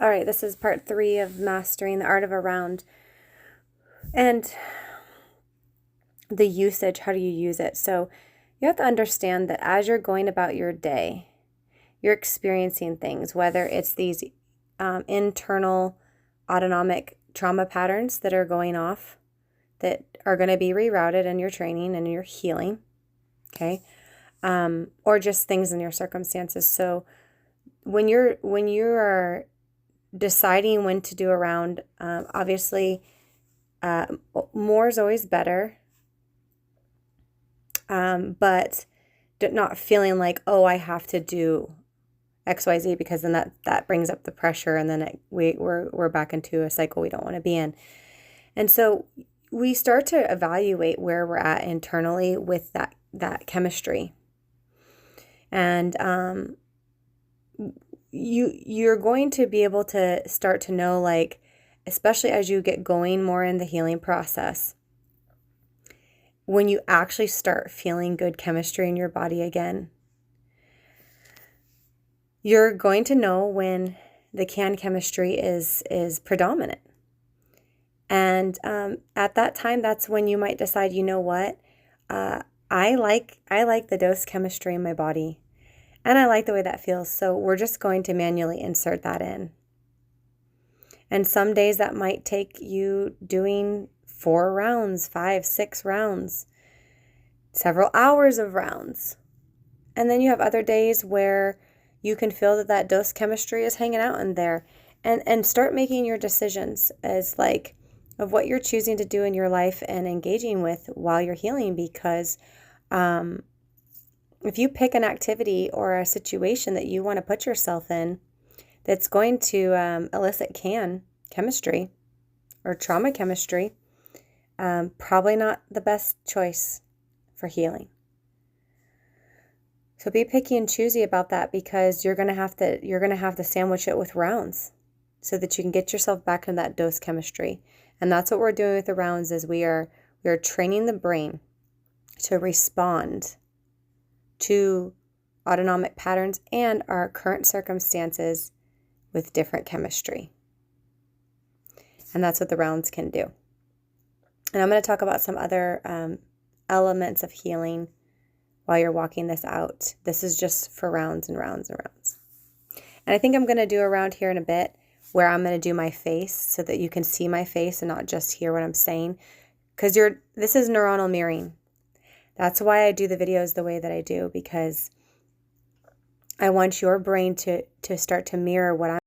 All right, this is part 3 of mastering the art of a round. And the usage, how do you use it? So you have to understand that as you're going about your day, you're experiencing things, whether it's these internal autonomic trauma patterns that are going off, that are going to be rerouted in your training and your healing, okay? Or just things in your circumstances. So when you are deciding when to do a round, obviously more is always better, but not feeling like, oh, I have to do XYZ, because then that brings up the pressure, and then we're back into a cycle we don't want to be in. And so we start to evaluate where we're at internally with that chemistry. And you're going to be able to start to know, like, especially as you get going more in the healing process, when you actually start feeling good chemistry in your body again, you're going to know when the can chemistry is predominant. And at that time, that's when you might decide, you know what, I like the dose chemistry in my body, and I like the way that feels. So we're just going to manually insert that in. And some days that might take you doing 4 rounds, 5, 6 rounds, several hours of rounds. And then you have other days where you can feel that dose chemistry is hanging out in there, and start making your decisions as like of what you're choosing to do in your life and engaging with while you're healing. Because if you pick an activity or a situation that you want to put yourself in that's going to elicit can chemistry or trauma chemistry, probably not the best choice for healing. So be picky and choosy about that, because you're gonna have to sandwich it with rounds so that you can get yourself back in that dose chemistry. And that's what we're doing with the rounds, is we are training the brain to respond to autonomic patterns and our current circumstances with different chemistry. And that's what the rounds can do. And I'm going to talk about some other elements of healing while you're walking this out. This is just for rounds and rounds and rounds. And I think I'm going to do a round here in a bit where I'm going to do my face so that you can see my face and not just hear what I'm saying. Because this is neuronal mirroring. That's why I do the videos the way that I do, because I want your brain to start to mirror what I'm